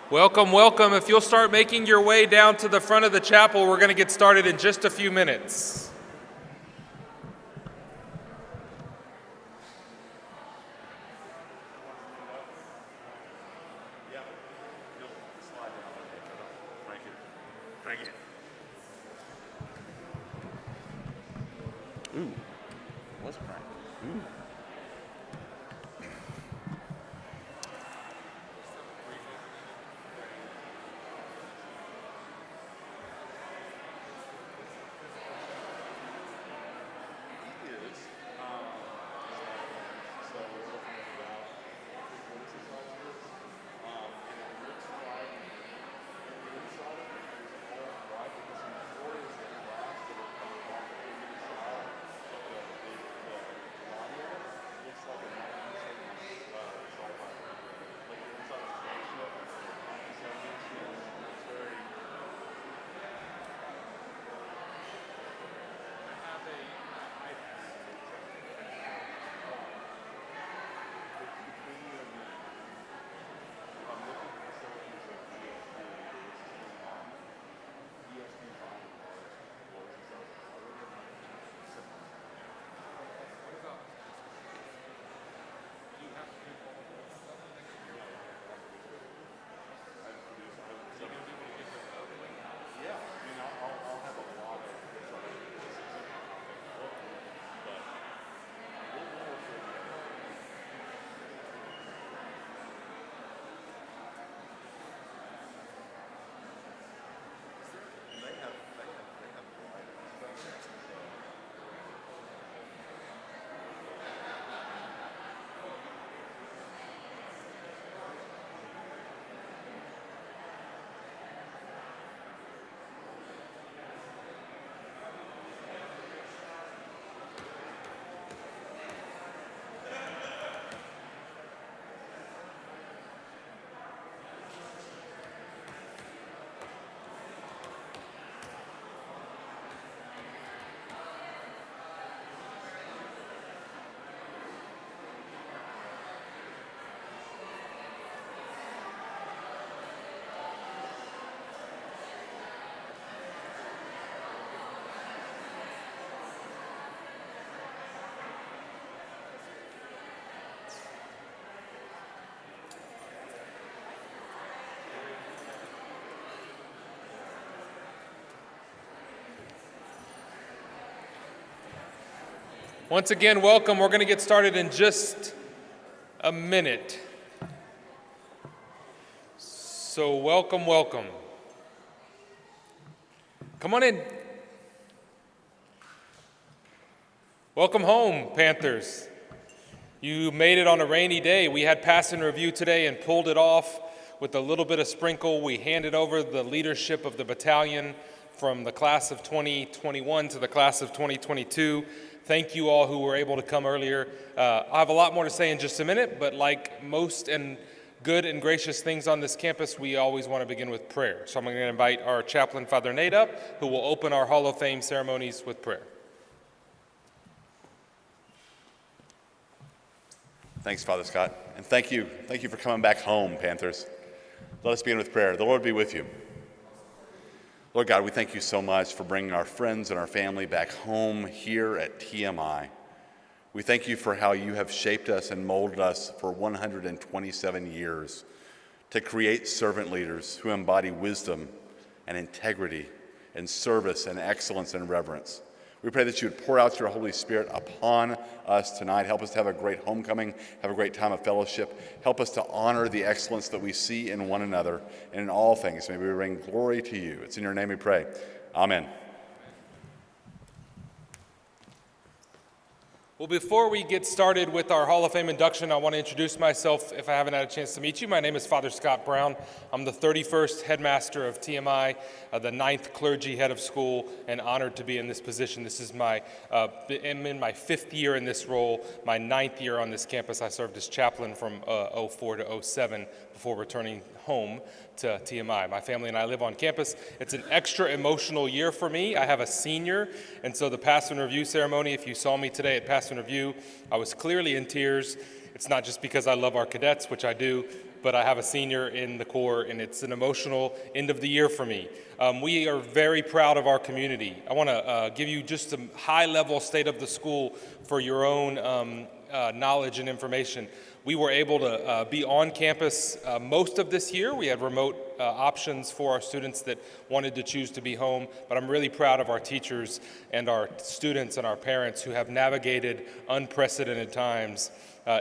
Welcome, welcome. If you'll start making your way down to the front of the chapel, we're going to get started in just a few minutes. Ooh, what's crying? Ooh. Once again, welcome. We're going to get started in just a minute. So welcome, welcome. Come on in. Welcome home, Panthers. You made it on a rainy day. We had pass and review today and pulled it off with a little bit of sprinkle. We handed over the leadership of the battalion from the class of 2021 to the class of 2022. Thank you all who were able to come earlier. I have a lot more to say in just a minute, but like most and good and gracious things on this campus, we always want to begin with prayer. So I'm going to invite our chaplain, Father Nate, up, who will open our Hall of Fame ceremonies with prayer. Thanks, Father Scott, and thank you for coming back home, Panthers. Let us begin with prayer. The Lord be with you. Lord God, we thank you so much for bringing our friends and our family back home here at TMI. We thank you for how you have shaped us and molded us for 127 years to create servant leaders who embody wisdom and integrity and service and excellence and reverence. We pray that you would pour out your Holy Spirit upon us tonight. Help us to have a great homecoming, have a great time of fellowship. Help us to honor the excellence that we see in one another and in all things. May we bring glory to you. It's in your name we pray. Amen. Well, before we get started with our Hall of Fame induction, I want to introduce myself if I haven't had a chance to meet you. My name is Father Scott Brown. I'm the 31st headmaster of TMI, the 9th clergy head of school, and honored to be in this position. This is I'm in my 5th year in this role, my 9th year on this campus. I served as chaplain from 04 to 07 before returning home to TMI. My family and I live on campus. It's an extra emotional year for me. I have a senior, and so the Pass and Review ceremony, if you saw me today at Pass and Review, I was clearly in tears. It's not just because I love our cadets, which I do, but I have a senior in the Corps, and it's an emotional end of the year for me. We are very proud of our community. I want to give you just a high-level state of the school for your own knowledge and information. We were able to be on campus most of this year. We had remote options for our students that wanted to choose to be home, but I'm really proud of our teachers and our students and our parents who have navigated unprecedented times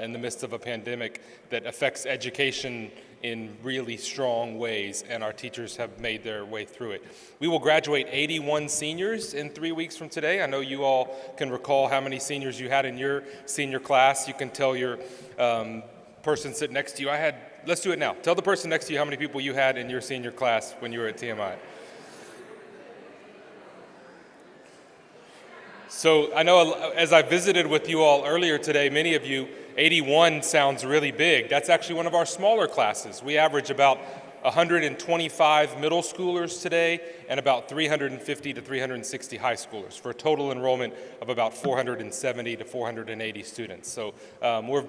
in the midst of a pandemic that affects education in really strong ways, and our teachers have made their way through it. We will graduate 81 seniors in 3 weeks from today. I know you all can recall how many seniors you had in your senior class. You can tell your person sitting next to you. Let's do it now. Tell the person next to you how many people you had in your senior class when you were at TMI. So I know as I visited with you all earlier today, many of you, 81 sounds really big. That's actually one of our smaller classes. We average about 125 middle schoolers today and about 350 to 360 high schoolers for a total enrollment of about 470 to 480 students. So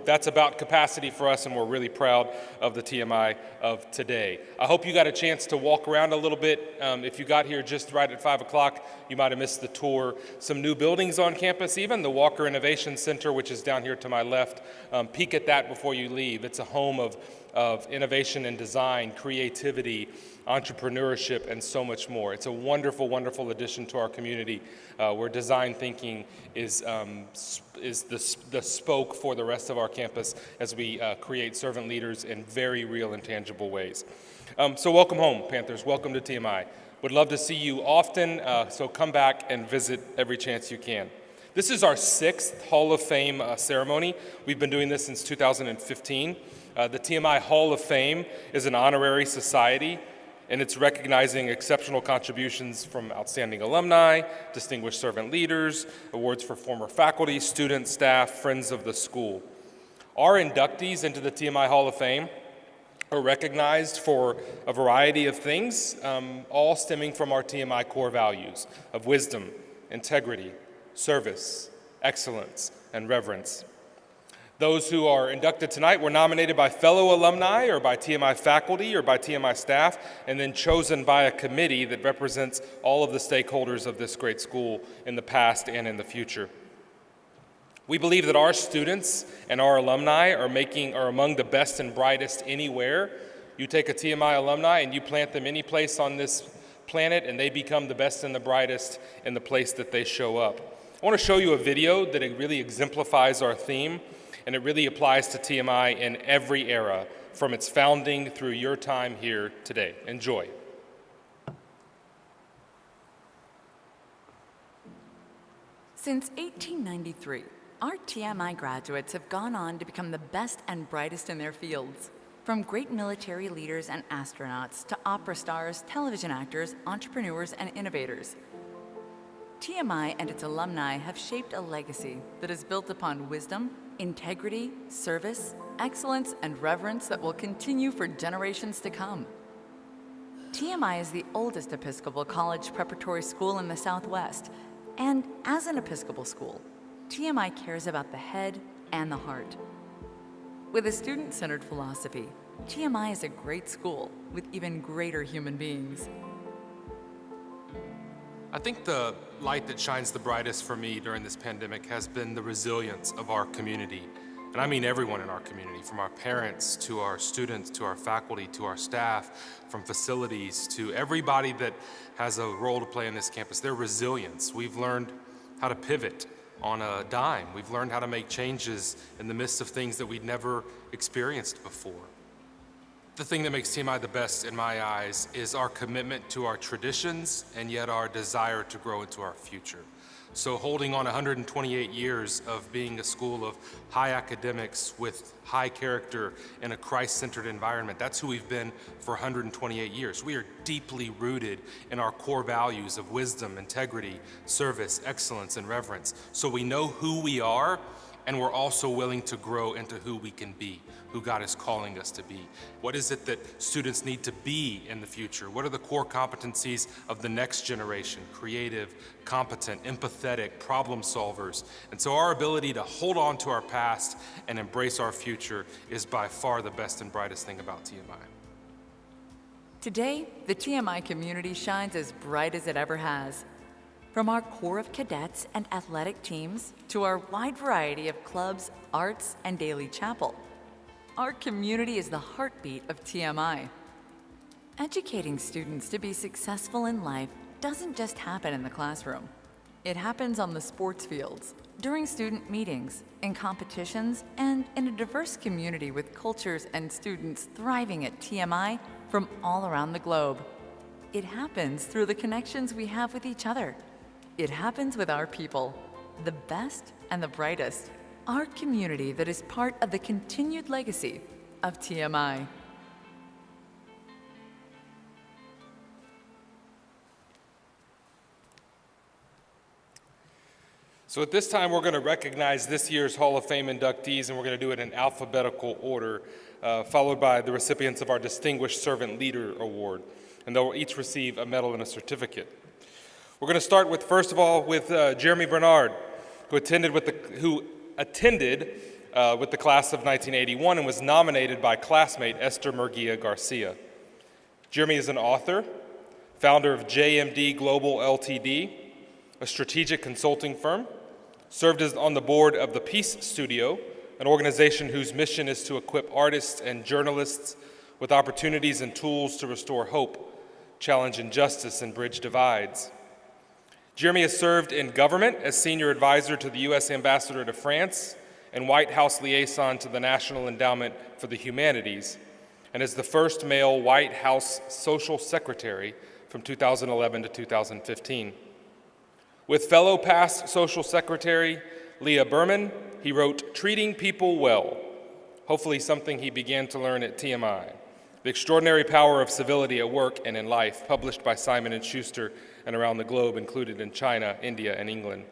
that's about capacity for us, and we're really proud of the TMI of today. I hope you got a chance to walk around a little bit. If you got here just right at 5 o'clock, you might have missed the tour. Some new buildings on campus, even the Walker Innovation Center, which is down here to my left. Peek at that before you leave. It's a home of innovation and design, creativity, entrepreneurship, and so much more. It's a wonderful, wonderful addition to our community where design thinking is the spoke for the rest of our campus as we create servant leaders in very real and tangible ways. So welcome home, Panthers. Welcome to TMI. Would love to see you often, so come back and visit every chance you can. This is our 6th Hall of Fame ceremony. We've been doing this since 2015. The TMI Hall of Fame is an honorary society, and it's recognizing exceptional contributions from outstanding alumni, distinguished servant leaders, awards for former faculty, students, staff, friends of the school. Our inductees into the TMI Hall of Fame are recognized for a variety of things, all stemming from our TMI core values of wisdom, integrity, service, excellence, and reverence. Those who are inducted tonight were nominated by fellow alumni or by TMI faculty or by TMI staff, and then chosen by a committee that represents all of the stakeholders of this great school in the past and in the future. We believe that our students and our alumni are among the best and brightest anywhere. You take a TMI alumni and you plant them any place on this planet, and they become the best and the brightest in the place that they show up. I want to show you a video that really exemplifies our theme, and it really applies to TMI in every era, from its founding through your time here today. Enjoy. Since 1893, our TMI graduates have gone on to become the best and brightest in their fields. From great military leaders and astronauts to opera stars, television actors, entrepreneurs, and innovators. TMI and its alumni have shaped a legacy that is built upon wisdom, integrity, service, excellence, and reverence that will continue for generations to come. TMI is the oldest Episcopal college preparatory school in the Southwest, and as an Episcopal school, TMI cares about the head and the heart. With a student-centered philosophy, TMI is a great school with even greater human beings. I think the light that shines the brightest for me during this pandemic has been the resilience of our community. And I mean everyone in our community, from our parents to our students to our faculty to our staff, from facilities to everybody that has a role to play on this campus. Their resilience. We've learned how to pivot on a dime. We've learned how to make changes in the midst of things that we'd never experienced before. The thing that makes TMI the best in my eyes is our commitment to our traditions and yet our desire to grow into our future. So holding on 128 years of being a school of high academics with high character in a Christ-centered environment, that's who we've been for 128 years. We are deeply rooted in our core values of wisdom, integrity, service, excellence, and reverence. So we know who we are, and we're also willing to grow into who we can be, who God is calling us to be. What is it that students need to be in the future? What are the core competencies of the next generation? Creative, competent, empathetic, problem solvers. And so our ability to hold on to our past and embrace our future is by far the best and brightest thing about TMI. Today, the TMI community shines as bright as it ever has. From our core of cadets and athletic teams to our wide variety of clubs, arts, and daily chapel, our community is the heartbeat of TMI. Educating students to be successful in life doesn't just happen in the classroom. It happens on the sports fields, during student meetings, in competitions, and in a diverse community with cultures and students thriving at TMI from all around the globe. It happens through the connections we have with each other. It happens with our people, the best and the brightest, our community that is part of the continued legacy of TMI. So at this time, we're going to recognize this year's Hall of Fame inductees, and we're going to do it in alphabetical order, followed by the recipients of our Distinguished Servant Leader Award, and they'll each receive a medal and a certificate. We're going to start with, first of all, with Jeremy Bernard, who attended with the class of 1981 and was nominated by classmate Esther Murguia Garcia. Jeremy is an author, founder of JMD Global Ltd., a strategic consulting firm, served on the board of the Peace Studio, an organization whose mission is to equip artists and journalists with opportunities and tools to restore hope, challenge injustice, and bridge divides. Jeremy has served in government as senior advisor to the U.S. Ambassador to France and White House liaison to the National Endowment for the Humanities, and is the first male White House social secretary from 2011 to 2015. With fellow past social secretary Leah Berman, he wrote Treating People Well, hopefully something he began to learn at TMI, The Extraordinary Power of Civility at Work and in Life, published by Simon & Schuster and around the globe, included in China, India, and England.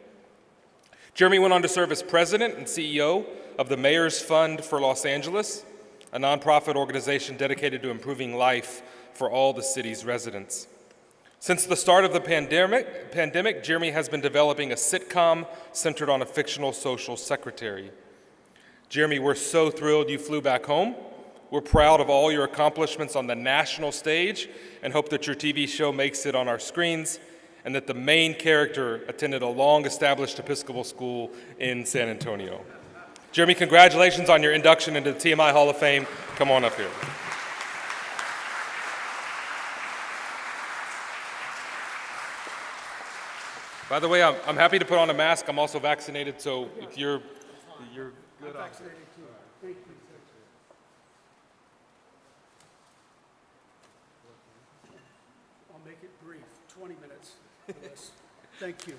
Jeremy went on to serve as president and CEO of the Mayor's Fund for Los Angeles, a nonprofit organization dedicated to improving life for all the city's residents. Since the start of the pandemic, Jeremy has been developing a sitcom centered on a fictional social secretary. Jeremy, we're so thrilled you flew back home. We're proud of all your accomplishments on the national stage and hope that your TV show makes it on our screens and that the main character attended a long-established Episcopal school in San Antonio. Jeremy, congratulations on your induction into the TMI Hall of Fame. Come on up here. By the way, I'm happy to put on a mask. I'm also vaccinated, so if you're good. I'm vaccinated too. Thank you. I'll make it brief, 20 minutes for this. Thank you.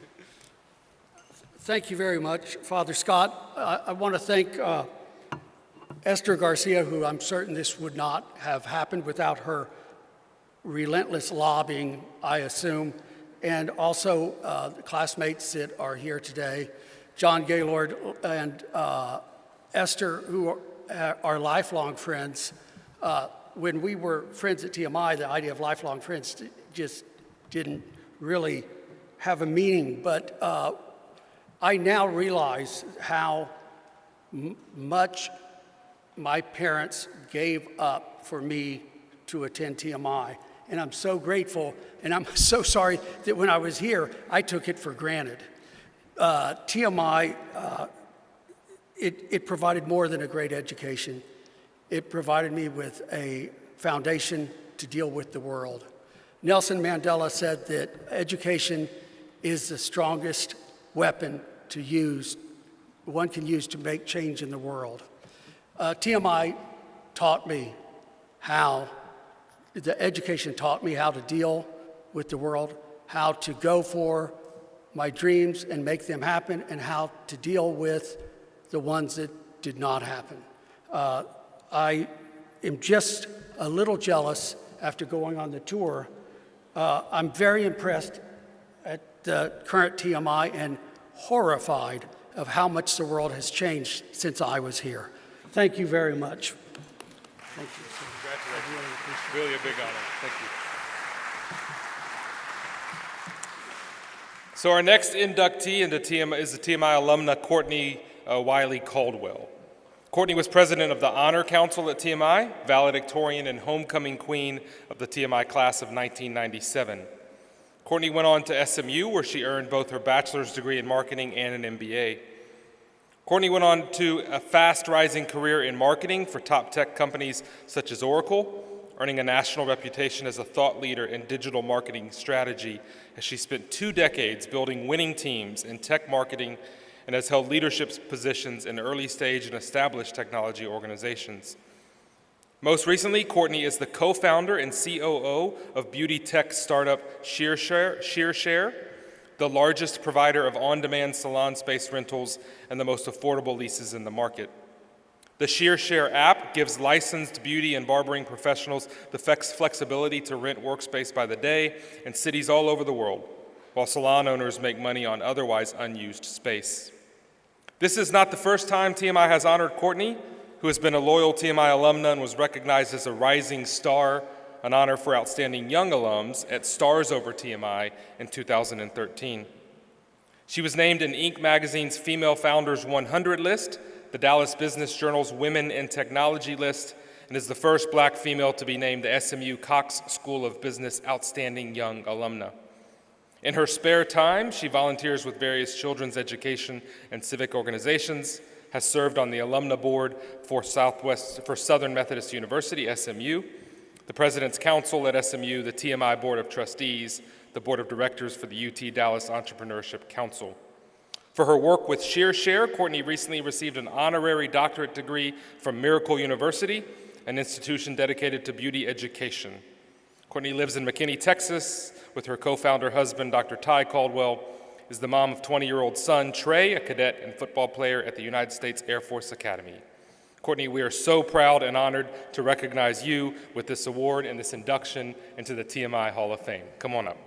Thank you very much, Father Scott. I want to thank Esther Garcia, who I'm certain this would not have happened without her relentless lobbying, I assume, and also the classmates that are here today, John Gaylord and Esther, who are lifelong friends. When we were friends at TMI, the idea of lifelong friends just didn't really have a meaning, but I now realize how much my parents gave up for me to attend TMI. And I'm so grateful, and I'm so sorry that when I was here, I took it for granted. TMI, it provided more than a great education. It provided me with a foundation to deal with the world. Nelson Mandela said that education is the strongest weapon to use, one can use to make change in the world. TMI taught me how, the education taught me how to deal with the world, how to go for my dreams and make them happen, and how to deal with the ones that did not happen. I am just a little jealous after going on the tour. I'm very impressed at the current TMI and horrified of how much the world has changed since I was here. Thank you very much. Thank you. Congratulations. Really a big honor. Thank you. So our next inductee into TMI is the TMI alumna COURTNEY WILEY Caldwell. COURTNEY was president of the Honor Council at TMI, valedictorian and homecoming queen of the TMI class of 1997. COURTNEY went on to SMU, where she earned both her bachelor's degree in marketing and an MBA. COURTNEY went on to a fast-rising career in marketing for top tech companies such as Oracle, earning a national reputation as a thought leader in digital marketing strategy, as she spent 2 decades building winning teams in tech marketing and has held leadership positions in early stage and established technology organizations. Most recently, COURTNEY is the co-founder and COO of beauty tech startup SheerShare, the largest provider of on-demand salon space rentals and the most affordable leases in the market. The SheerShare app gives licensed beauty and barbering professionals the flexibility to rent workspace by the day in cities all over the world, while salon owners make money on otherwise unused space. This is not the first time TMI has honored COURTNEY, who has been a loyal TMI alumna and was recognized as a rising star, an honor for outstanding young alums at Stars Over TMI in 2013. She was named in Inc. magazine's Female Founders 100 list, the Dallas Business Journal's Women in Technology list, and is the first black female to be named the SMU Cox School of Business Outstanding Young Alumna. In her spare time, she volunteers with various children's education and civic organizations, has served on the alumna board for Southern Methodist University, SMU, the President's Council at SMU, the TMI Board of Trustees, the Board of Directors for the UT Dallas Entrepreneurship Council. For her work with SheerShare, COURTNEY recently received an honorary doctorate degree from Miracle University, an institution dedicated to beauty education. COURTNEY lives in McKinney, Texas, with her co-founder husband, Dr. Ty Caldwell, is the mom of 20-year-old son, Trey, a cadet and football player at the United States Air Force Academy. COURTNEY, we are so proud and honored to recognize you with this award and this induction into the TMI Hall of Fame. Come on up.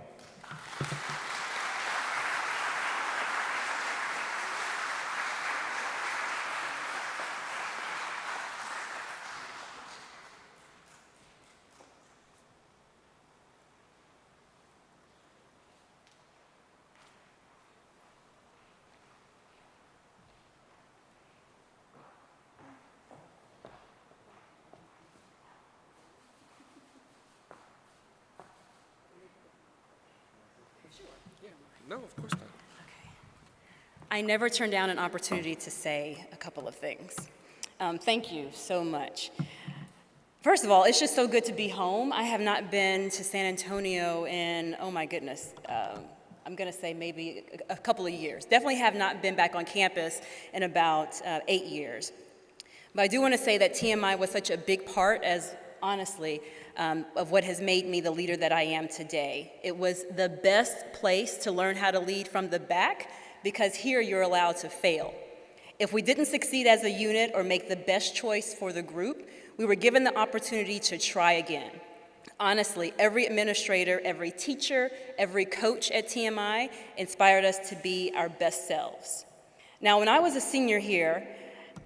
No, of course not. I never turn down an opportunity to say a couple of things. Thank you so much. First of all, it's just so good to be home. I have not been to San Antonio in, oh my goodness, I'm gonna say maybe a couple of years. Definitely have not been back on campus in about 8 years. But I do wanna say that TMI was such a big part, as honestly, of what has made me the leader that I am today. It was the best place to learn how to lead from the back, because here you're allowed to fail. If we didn't succeed as a unit or make the best choice for the group, we were given the opportunity to try again. Honestly, every administrator, every teacher, every coach at TMI inspired us to be our best selves. Now, when I was a senior here,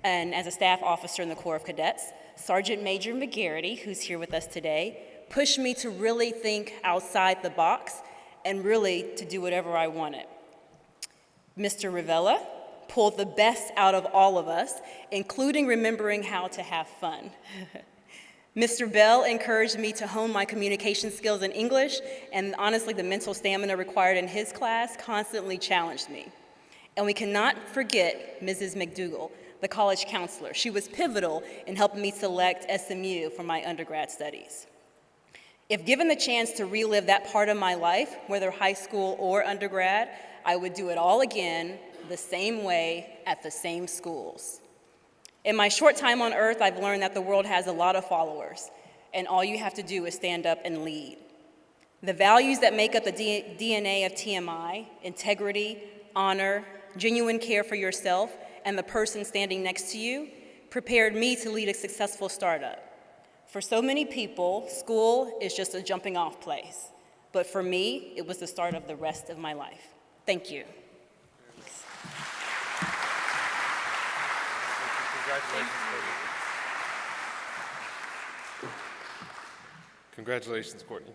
and as a staff officer in the Corps of Cadets, Sergeant Major McGarity, who's here with us today, pushed me to really think outside the box and really to do whatever I wanted. Mr. Rivella pulled the best out of all of us, including remembering how to have fun. Mr. Bell encouraged me to hone my communication skills in English, and honestly, the mental stamina required in his class constantly challenged me. And we cannot forget Mrs. McDougall, the college counselor. She was pivotal in helping me select SMU for my undergrad studies. If given the chance to relive that part of my life, whether high school or undergrad, I would do it all again, the same way, at the same schools. In my short time on earth, I've learned that the world has a lot of followers, and all you have to do is stand up and lead. The values that make up the DNA of TMI, integrity, honor, genuine care for yourself, and the person standing next to you, prepared me to lead a successful startup. For so many people, school is just a jumping off place. But for me, it was the start of the rest of my life. Thank you. Thanks. Congratulations, Courtney.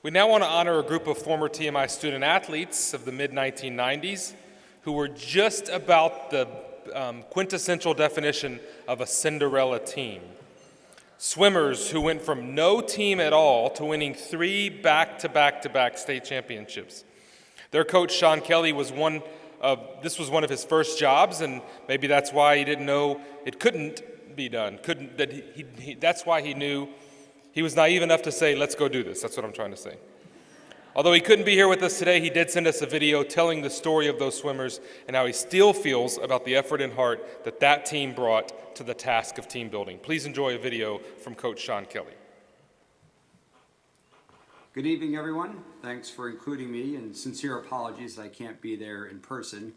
We now want to honor a group of former TMI student athletes of the mid-1990s who were just about the quintessential definition of a Cinderella team. Swimmers who went from no team at all to winning 3 back-to-back-to-back state championships. Their coach, Sean Kelly, was one of his first jobs, and maybe that's why he didn't know it couldn't be done. That's why he knew he was naive enough to say, let's go do this. That's what I'm trying to say. Although he couldn't be here with us today, he did send us a video telling the story of those swimmers and how he still feels about the effort and heart that team brought to the task of team building. Please enjoy a video from Coach Sean Kelly. Good evening, everyone. Thanks for including me, and sincere apologies I can't be there in person.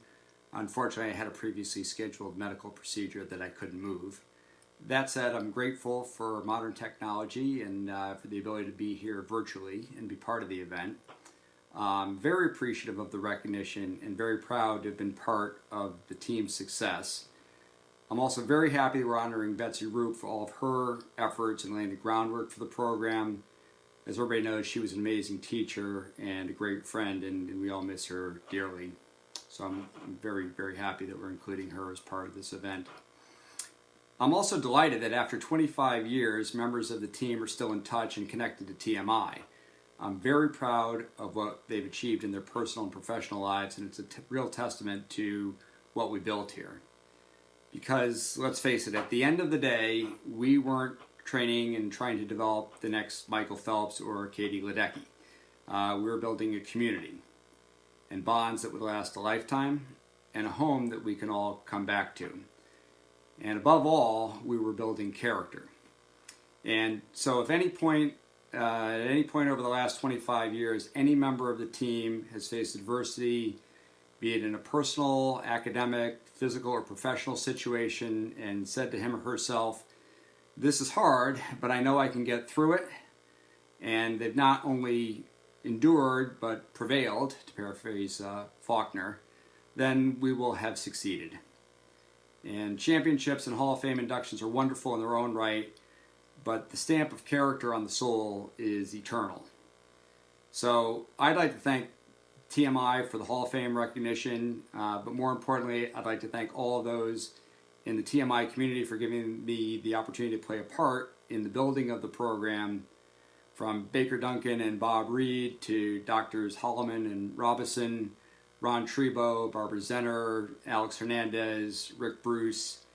Unfortunately, I had a previously scheduled medical procedure that I couldn't move. That said, I'm grateful for modern technology and for the ability to be here virtually and be part of the event. I'm very appreciative of the recognition and very proud to have been part of the team's success. I'm also very happy we're honoring BETSY RUPE for all of her efforts in laying the groundwork for the program. As everybody knows, she was an amazing teacher and a great friend, and we all miss her dearly. So I'm very, very happy that we're including her as part of this event. I'm also delighted that after 25 years, members of the team are still in touch and connected to TMI. I'm very proud of what they've achieved in their personal and professional lives, and it's a real testament to what we built here. Because, let's face it, at the end of the day, we weren't training and trying to develop the next Michael Phelps or Katie Ledecky. We were building a community and bonds that would last a lifetime and a home that we can all come back to. And above all, we were building character. And so if at any point over the last 25 years, any member of the team has faced adversity, be it in a personal, academic, physical, or professional situation, and said to him or herself, this is hard, but I know I can get through it, and they've not only endured, but prevailed, to paraphrase Faulkner, then we will have succeeded. And championships and Hall of Fame inductions are wonderful in their own right, but the stamp of character on the soul is eternal. So I'd like to thank TMI for the Hall of Fame recognition, but more importantly, I'd like to thank all of those in the TMI community for giving me the opportunity to play a part in the building of the program, from Baker Duncan and Bob Reed to Doctors Holloman and Robison, Ron Trebo, Barbara Zenner, Alex Hernandez, Rick Bruce,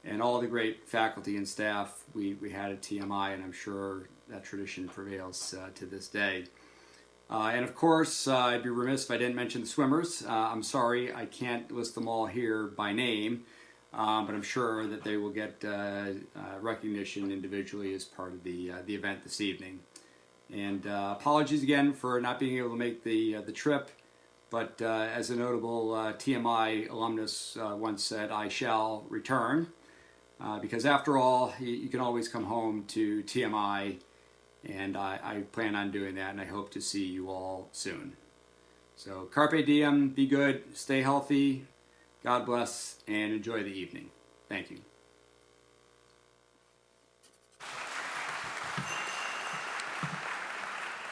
and all the great faculty and staff we had at TMI, and I'm sure that tradition prevails to this day. And of course, I'd be remiss if I didn't mention the swimmers. I'm sorry I can't list them all here by name, but I'm sure that they will get recognition individually as part of the event this evening. And apologies again for not being able to make the trip. But as a notable TMI alumnus once said, I shall return, because after all, you can always come home to TMI, and I plan on doing that, and I hope to see you all soon. So carpe diem, be good, stay healthy, God bless, and enjoy the evening. Thank you.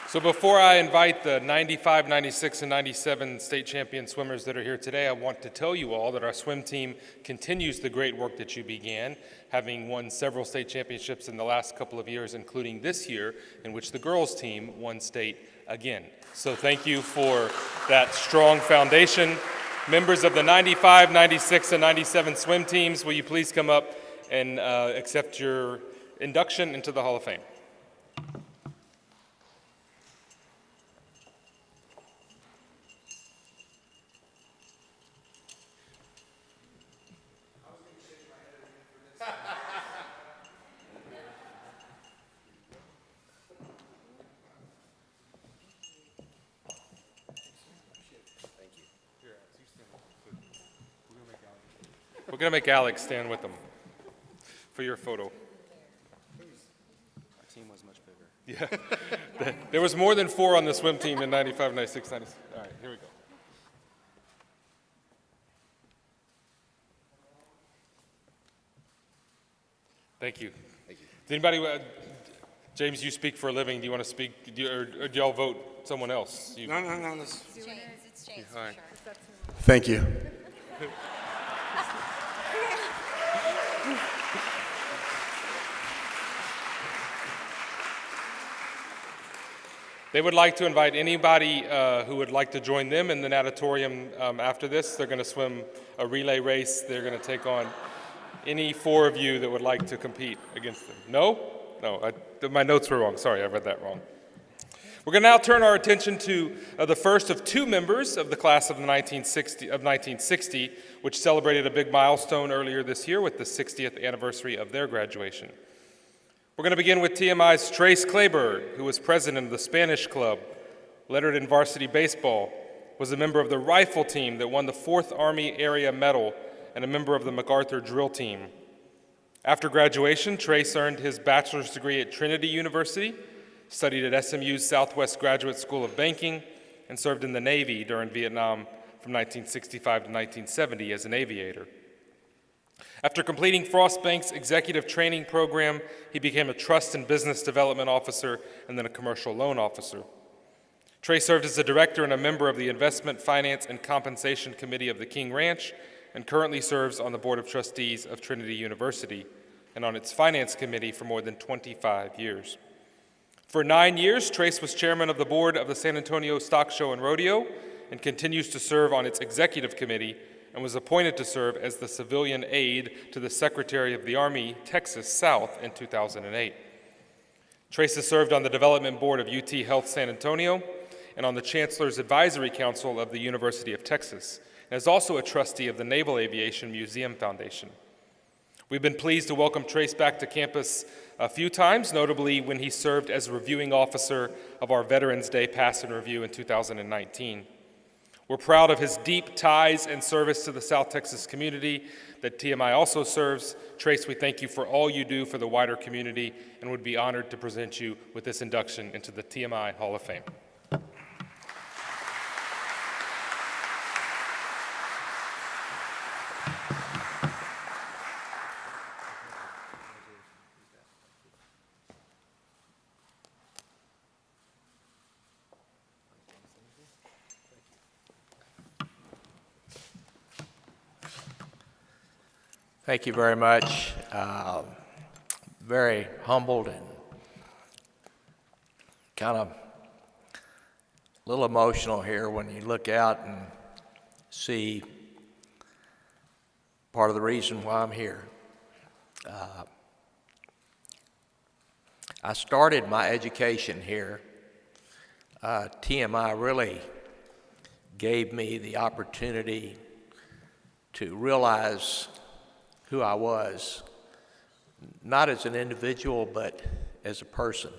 So before I invite the 95, 96, and 97 state champion swimmers that are here today, I want to tell you all that our swim team continues the great work that you began, having won several state championships in the last couple of years, including this year, in which the girls team won state again. So thank you for that strong foundation. Members of the 95, 96, and 97 swim teams, will you please come up and accept your induction into the Hall of Fame? We're going to make Alex stand with them for your photo. Our team was much bigger. Yeah. There was more than 4 on the swim team in 95, 96, 97. All right, here we go. Thank you. Thank you. Does anybody, James, you speak for a living. Do you want to speak, or do y'all vote someone else? No. It's James, All right. Thank you. They would like to invite anybody who would like to join them in the natatorium after this. They're going to swim a relay race. They're going to take on any four of you that would like to compete against them. No? No, my notes were wrong. Sorry, I read that wrong. We're going to now turn our attention to the first of two members of the class of 1960, which celebrated a big milestone earlier this year with the 60th anniversary of their graduation. We're going to begin with TMI's Trace Kleber, who was president of the Spanish Club, lettered in varsity baseball, was a member of the rifle team that won the 4th Army Area Medal, and a member of the MacArthur drill team. After graduation, Trace earned his bachelor's degree at Trinity University, studied at SMU's Southwest Graduate School of Banking, and served in the Navy during Vietnam from 1965 to 1970 as an aviator. After completing Frostbank's executive training program, he became a trust and business development officer and then a commercial loan officer. Trace served as a director and a member of the Investment, Finance, and Compensation Committee of the King Ranch, and currently serves on the Board of Trustees of Trinity University and on its Finance Committee for more than 25 years. For 9 years, Trace was chairman of the board of the San Antonio Stock Show and Rodeo and continues to serve on its executive committee and was appointed to serve as the civilian aide to the Secretary of the Army, Texas South in 2008. Trace has served on the development board of UT Health San Antonio and on the Chancellor's Advisory Council of the University of Texas, and is also a trustee of the Naval Aviation Museum Foundation. We've been pleased to welcome Trace back to campus a few times, notably when he served as reviewing officer of our Veterans Day Pass and Review in 2019. We're proud of his deep ties and service to the South Texas community that TMI also serves. Trace, we thank you for all you do for the wider community and would be honored to present you with this induction into the TMI Hall of Fame. Thank you very much. Very humbled and kind of a little emotional here when you look out and see part of the reason why I'm here. I started my education here. TMI really gave me the opportunity to realize who I was, not as an individual, but as a person.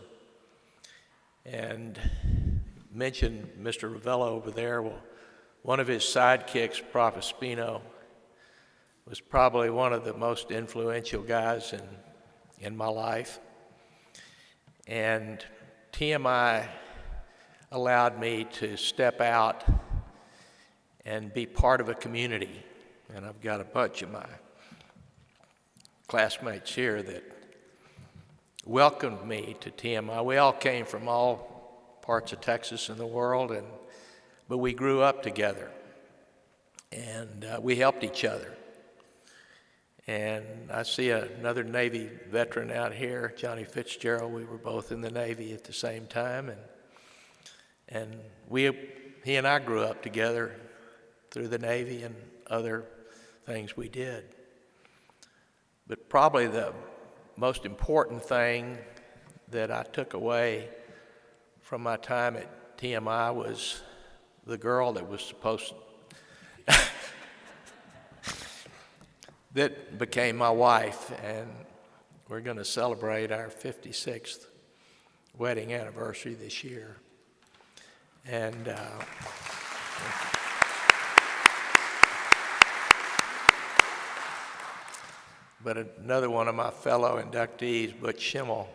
And mentioned Mr. Ravello over there. Well, one of his sidekicks, Prof. Espino, was probably one of the most influential guys in my life. And TMI allowed me to step out and be part of a community. And I've got a bunch of my classmates here that welcomed me to TMI. We all came from all parts of Texas and the world, but we grew up together, and we helped each other. And I see another Navy veteran out here, Johnny Fitzgerald. We were both in the Navy at the same time, and he and I grew up together through the Navy and other things we did. But probably the most important thing that I took away from my time at TMI was the girl that was supposed to that became my wife, and we're going to celebrate our 56th wedding anniversary this year. And but another one of my fellow inductees, Butch Schimmel,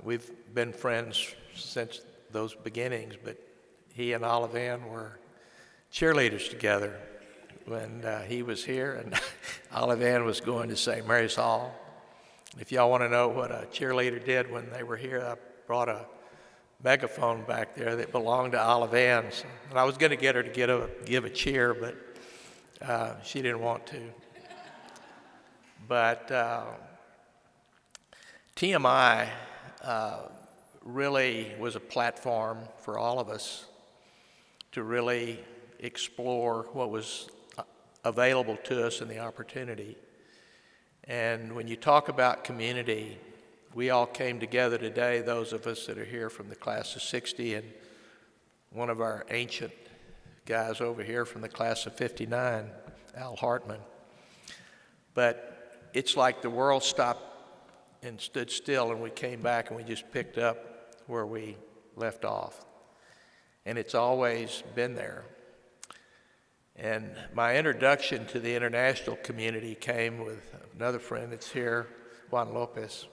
we've been friends since those beginnings, but he and Olive Ann were cheerleaders together when he was here, and Olive Ann was going to St. Mary's Hall. If y'all want to know what a cheerleader did when they were here, I brought a megaphone back there that belonged to Olive Ann. And I was going to get her to give a cheer, but she didn't want to. But TMI really was a platform for all of us to really explore what was available to us and the opportunity. And when you talk about community, we all came together today, those of us that are here from the class of 60, and one of our ancient guys over here from the class of 59, Al Hartman. But it's like the world stopped and stood still, and we came back and we just picked up where we left off. And it's always been there. And my introduction to the international community came with another friend that's here, Juan Lopez,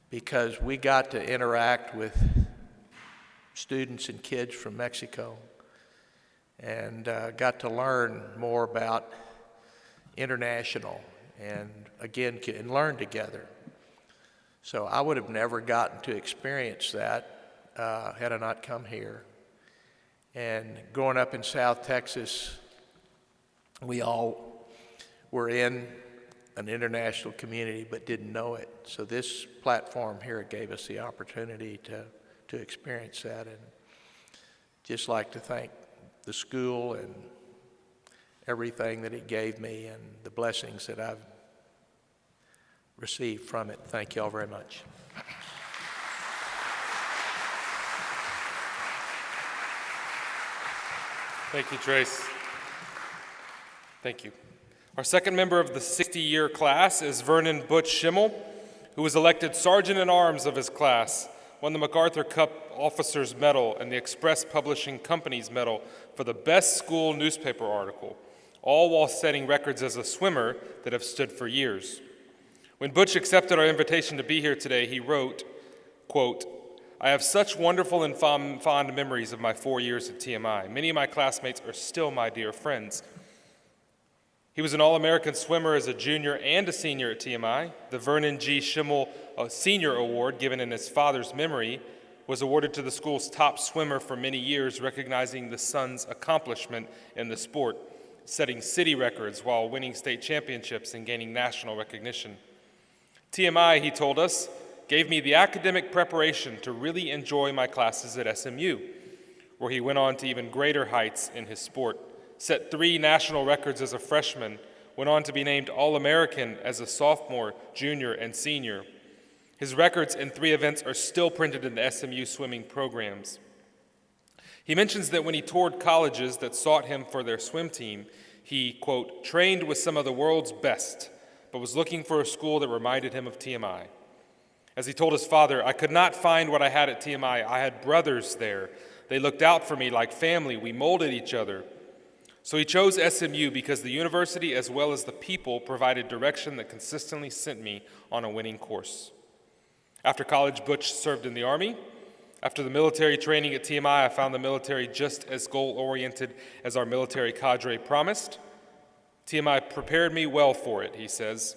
because we got to interact with students and kids from Mexico and got to learn more about international and, again, and learn together. So I would have never gotten to experience that had I not come here. And growing up in South Texas, we all were in an international community but didn't know it. So this platform here gave us the opportunity to experience that. And just like to thank the school and everything that it gave me and the blessings that I've received from it. Thank you all very much. Thank you, Trace. Thank you. Our second member of the 60-year class is Vernon Butch Schimmel, who was elected Sergeant at Arms of his class, won the MacArthur Cup Officers Medal and the Express Publishing Company's Medal for the best school newspaper article, all while setting records as a swimmer that have stood for years. When Butch accepted our invitation to be here today, he wrote, quote, "I have such wonderful and fond memories of my 4 years at TMI. Many of my classmates are still my dear friends." He was an All-American swimmer as a junior and a senior at TMI. The Vernon G. Schimmel Senior Award, given in his father's memory, was awarded to the school's top swimmer for many years, recognizing the son's accomplishment in the sport, setting city records while winning state championships and gaining national recognition. TMI, he told us, gave me the academic preparation to really enjoy my classes at SMU, where he went on to even greater heights in his sport, set 3 national records as a freshman, went on to be named All-American as a sophomore, junior, and senior. His records in 3 events are still printed in the SMU swimming programs. He mentions that when he toured colleges that sought him for their swim team, he, quote, "trained with some of the world's best, but was looking for a school that reminded him of TMI. As he told his father, "I could not find what I had at TMI. I had brothers there. They looked out for me like family. We molded each other." So he chose SMU because the university as well as the people provided direction that consistently sent me on a winning course. After college, Butch served in the Army. After the military training at TMI, I found the military just as goal-oriented as our military cadre promised. TMI prepared me well for it, he says.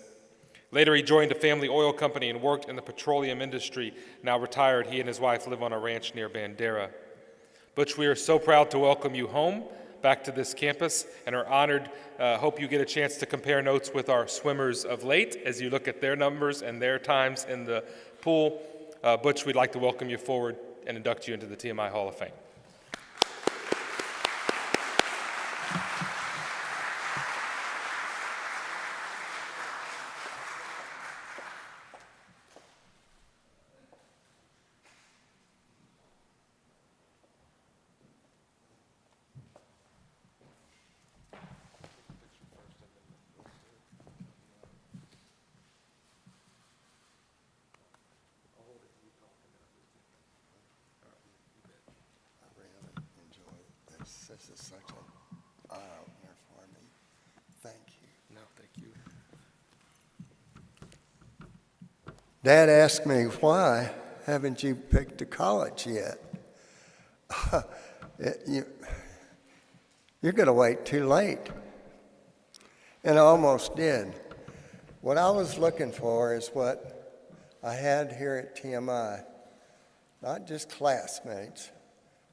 Later, he joined a family oil company and worked in the petroleum industry. Now retired, he and his wife live on a ranch near Bandera. Butch, we are so proud to welcome you home, back to this campus, and are honored. Hope you get a chance to compare notes with our swimmers of late as you look at their numbers and their times in the pool. Butch, we'd like to welcome you forward and induct you into the TMI Hall of Fame. This is such an eye-opener for me. Thank you. No, thank you. Dad asked me, why haven't you picked a college yet? You're going to wait too late and I almost did. What I was looking for is what I had here at TMI, not just classmates,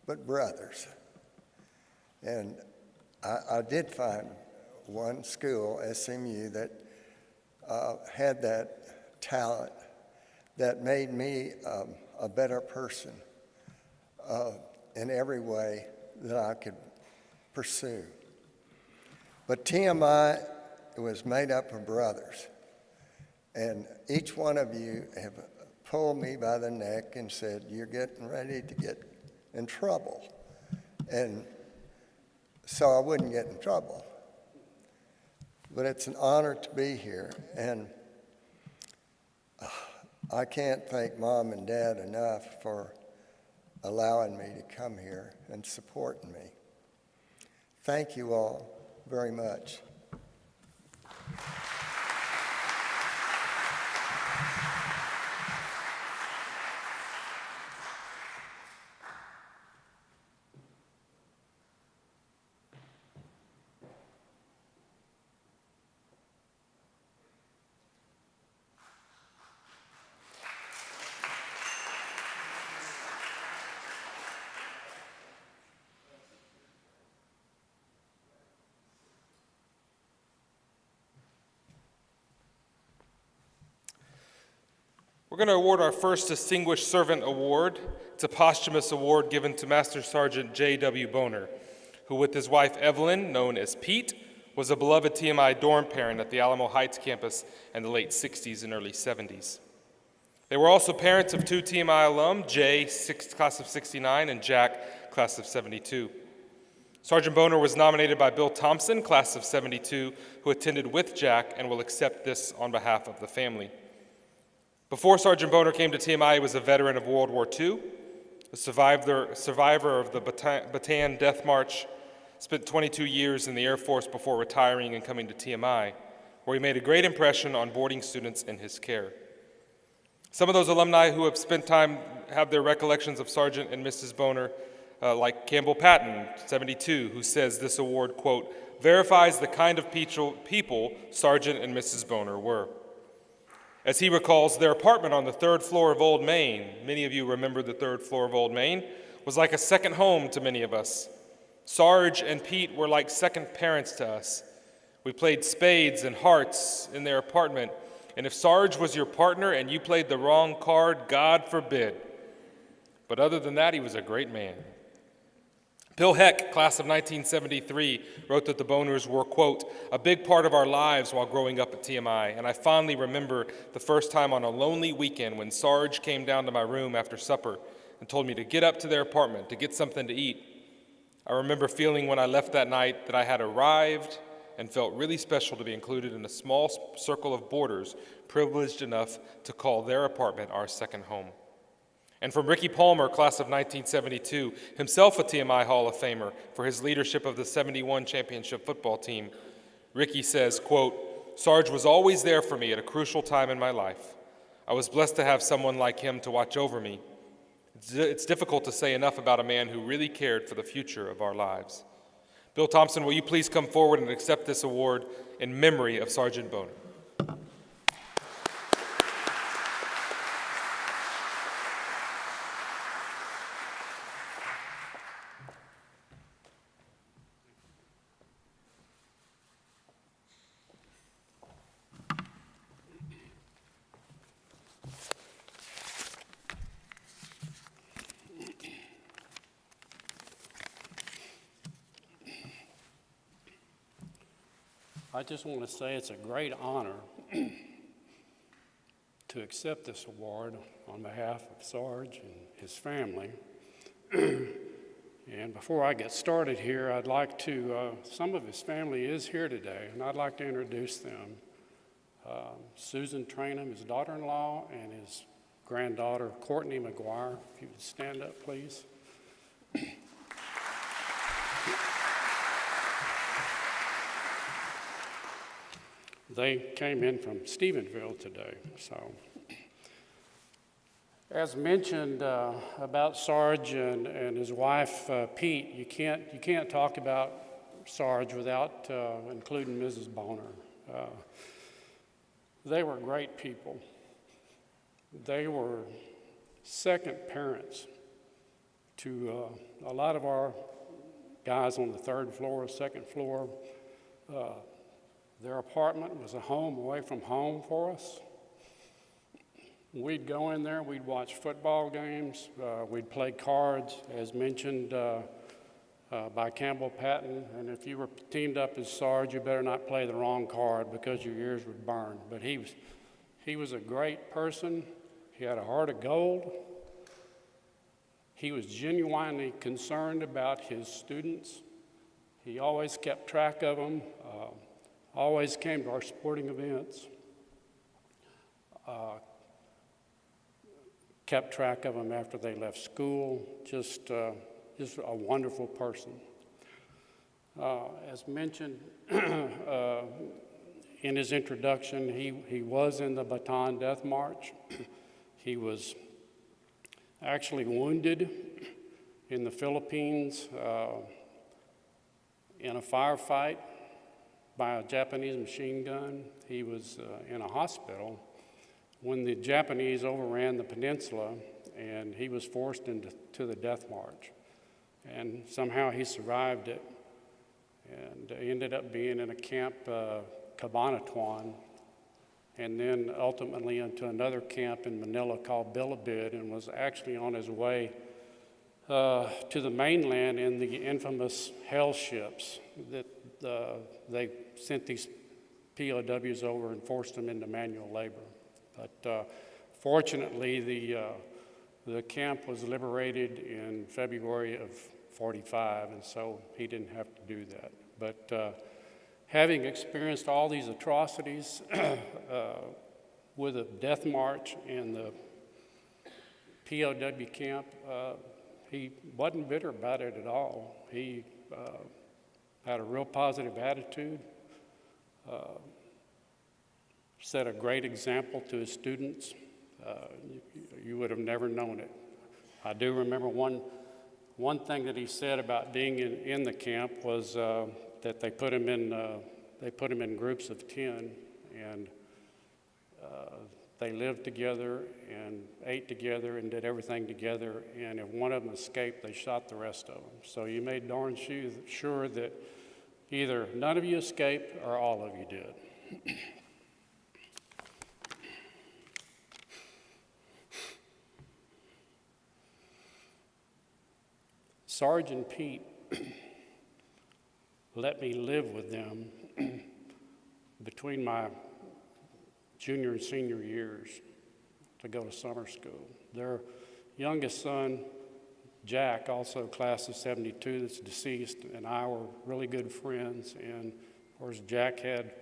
but brothers. And I did find one school, SMU, that had that talent that made me a better person in every way that I could pursue. But TMI was made up of brothers, and each one of you have pulled me by the neck and said, "You're getting ready to get in trouble." And so I wouldn't get in trouble. But it's an honor to be here, and I can't thank Mom and Dad enough for allowing me to come here and supporting me. Thank you all very much. We're going to award our first Distinguished Servant Award. It's a posthumous award given to Master Sergeant J.W. Boner, who with his wife Evelyn, known as Pete, was a beloved TMI dorm parent at the Alamo Heights campus in the late 60s and early 70s. They were also parents of 2 TMI alum, Jay, class of 69, and Jack, class of 72. Sergeant Boner was nominated by Bill Thompson, class of 72, who attended with Jack and will accept this on behalf of the family. Before Sergeant Boner came to TMI, he was a veteran of World War II, a survivor of the Bataan Death March, spent 22 years in the Air Force before retiring and coming to TMI, where he made a great impression on boarding students in his care. Some of those alumni who have spent time have their recollections of Sergeant and Mrs. Boner, like Campbell Patton, 72, who says this award, quote, verifies the kind of people Sergeant and Mrs. Boner were. As he recalls, their apartment on the 3rd floor of Old Main, many of you remember the 3rd floor of Old Main, was like a second home to many of us. Sarge and Pete were like second parents to us. We played spades and hearts in their apartment, and if Sarge was your partner and you played the wrong card, God forbid. But other than that, he was a great man. Bill Heck, class of 1973, wrote that the Boners were, quote, a big part of our lives while growing up at TMI, and I fondly remember the first time on a lonely weekend when Sarge came down to my room after supper and told me to get up to their apartment to get something to eat. I remember feeling when I left that night that I had arrived and felt really special to be included in a small circle of boarders privileged enough to call their apartment our second home. And from Ricky Palmer, class of 1972, himself a TMI Hall of Famer for his leadership of the 71 championship football team, Ricky says, quote, Sarge was always there for me at a crucial time in my life. I was blessed to have someone like him to watch over me. It's difficult to say enough about a man who really cared for the future of our lives. Bill Thompson, will you please come forward and accept this award in memory of Sergeant Boner? I just want to say it's a great honor to accept this award on behalf of Sarge and his family. And before I get started here, I'd like to, some of his family is here today, and I'd like to introduce them. Susan Trainham, his daughter-in-law, and his granddaughter, Courtney McGuire. If you would stand up, please. They came in from Stephenville today. So, as mentioned about Sarge and his wife Pete, you can't talk about Sarge without including Mrs. Boner. They were great people. They were second parents to a lot of our guys on the third floor, second floor. Their apartment was a home away from home for us. We'd go in there, we'd watch football games, we'd play cards, as mentioned by Campbell Patton, and if you were teamed up as Sarge, you better not play the wrong card because your ears would burn. But he was a great person. He had a heart of gold. He was genuinely concerned about his students. He always kept track of them, always came to our sporting events, kept track of them after they left school, just a wonderful person. As mentioned in his introduction, he was in the Bataan Death March. He was actually wounded in the Philippines in a firefight by a Japanese machine gun. He was in a hospital when the Japanese overran the peninsula, and he was forced into the death march. And somehow he survived it and ended up being in a camp, Cabanatuan, and then ultimately into another camp in Manila called Bilibid, and was actually on his way to the mainland in the infamous hell ships that they sent these POWs over and forced them into manual labor. But fortunately, the camp was liberated in February of '45, and so he didn't have to do that. But having experienced all these atrocities with a death march in the POW camp, he wasn't bitter about it at all. He had a real positive attitude, set a great example to his students. You would have never known it. I do remember one thing that he said about being in the camp was that they put him in groups of 10, and they lived together and ate together and did everything together, and if one of them escaped, they shot the rest of them. So you made darn sure that either none of you escaped or all of you did. Sergeant Pete let me live with them between my junior and senior years to go to summer school. Their youngest son, Jack, also class of '72, that's deceased, and I were really good friends. And of course, Jack had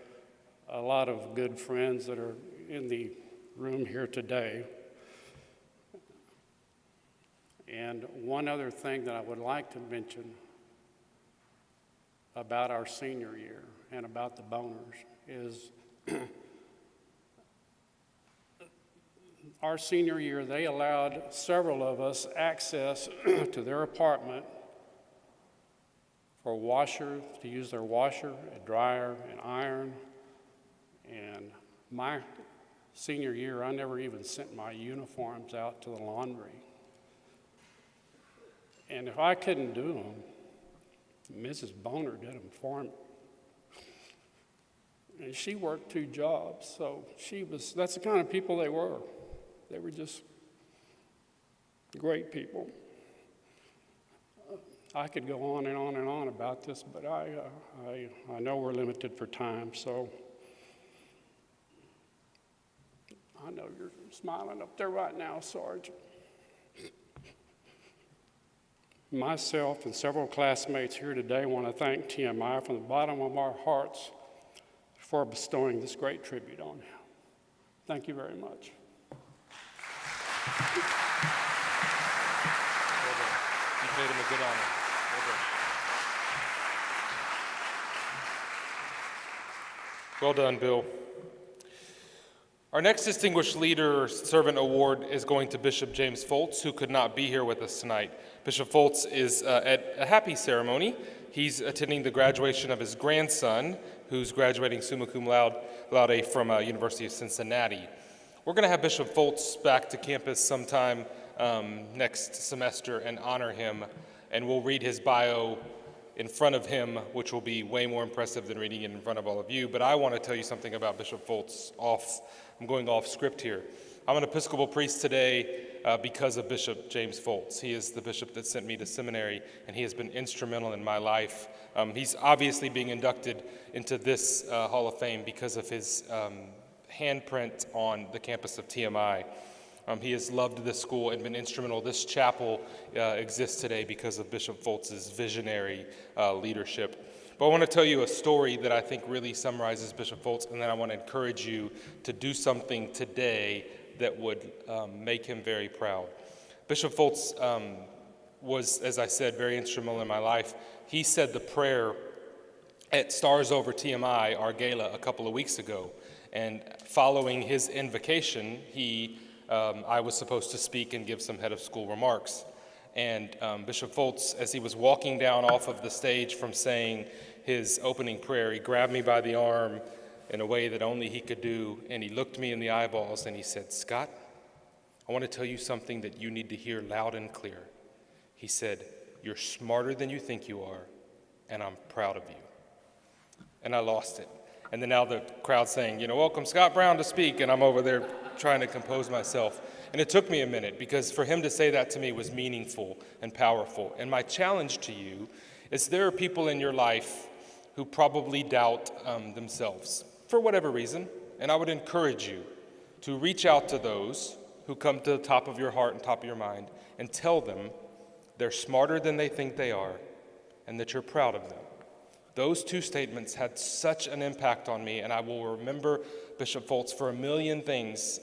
a lot of good friends that are in the room here today. And one other thing that I would like to mention about our senior year and about the Boners is our senior year, they allowed several of us access to their apartment for a washer, to use their washer, a dryer, and iron. And my senior year, I never even sent my uniforms out to the laundry. And if I couldn't do them, Mrs. Boner did them for me. And she worked 2 jobs, so that's the kind of people they were. They were just great people. I could go on and on and on about this, but I know we're limited for time, so I know you're smiling up there right now, Sergeant. Myself and several classmates here today want to thank TMI from the bottom of our hearts for bestowing this great tribute on him. Thank you very much. Well done. You paid him a good honor. Well done, Bill. Our next Distinguished Leader Servant Award is going to Bishop James FOLTS, who could not be here with us tonight. Bishop FOLTS is at a happy ceremony. He's attending the graduation of his grandson, who's graduating summa cum laude from University of Cincinnati. We're going to have Bishop FOLTS back to campus sometime next semester and honor him, and we'll read his bio in front of him, which will be way more impressive than reading it in front of all of you. But I want to tell you something about Bishop FOLTS. I'm going off script here. I'm an Episcopal priest today because of Bishop James FOLTS. He is the bishop that sent me to seminary, and he has been instrumental in my life. He's obviously being inducted into this Hall of Fame because of his handprint on the campus of TMI. He has loved this school and been instrumental. This chapel exists today because of Bishop FOLTS' visionary leadership. But I want to tell you a story that I think really summarizes Bishop FOLTS, and then I want to encourage you to do something today that would make him very proud. Bishop FOLTS was, as I said, very instrumental in my life. He said the prayer at Stars Over TMI, our gala, a couple of weeks ago. And following his invocation, I was supposed to speak and give some head of school remarks. And Bishop FOLTS, as he was walking down off of the stage from saying his opening prayer, he grabbed me by the arm in a way that only he could do, and he looked me in the eyeballs and he said, "Scott, I want to tell you something that you need to hear loud and clear." He said, "You're smarter than you think you are, and I'm proud of you." And I lost it. And then now the crowd's saying, "Welcome Scott Brown to speak," and I'm over there trying to compose myself. And it took me a minute, because for him to say that to me was meaningful and powerful. And my challenge to you is there are people in your life who probably doubt themselves for whatever reason, and I would encourage you to reach out to those who come to the top of your heart and top of your mind and tell them they're smarter than they think they are and that you're proud of them. Those two statements had such an impact on me, and I will remember Bishop FOLTS for a million things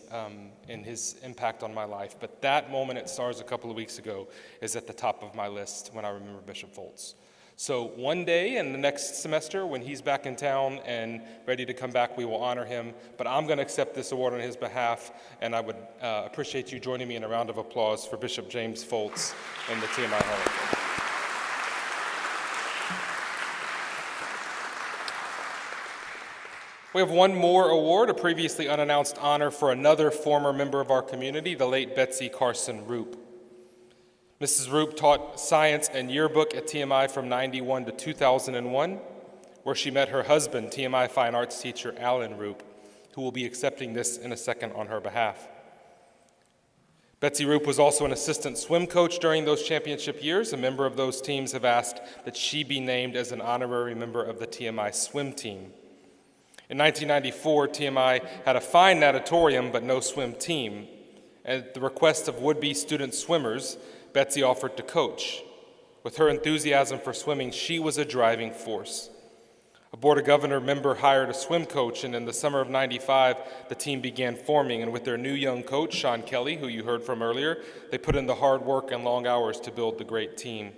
in his impact on my life. But that moment at STARS a couple of weeks ago is at the top of my list when I remember Bishop FOLTS. So one day in the next semester, when he's back in town and ready to come back, we will honor him. But I'm going to accept this award on his behalf, and I would appreciate you joining me in a round of applause for Bishop James FOLTS in the TMI Hall of Fame. We have one more award, a previously unannounced honor for another former member of our community, the late BETSY CARSON RUPE. Mrs. RUPE taught science and yearbook at TMI from 91 to 2001, where she met her husband, TMI fine arts teacher Alan RUPE, who will be accepting this in a second on her behalf. BETSY RUPE was also an assistant swim coach during those championship years. A member of those teams have asked that she be named as an honorary member of the TMI swim team. In 1994, TMI had a fine natatorium but no swim team. At the request of would-be student swimmers, BETSY offered to coach. With her enthusiasm for swimming, she was a driving force. A Board of Governor member hired a swim coach, and in the summer of '95, the team began forming, and with their new young coach, Sean Kelly, who you heard from earlier, they put in the hard work and long hours to build the great team.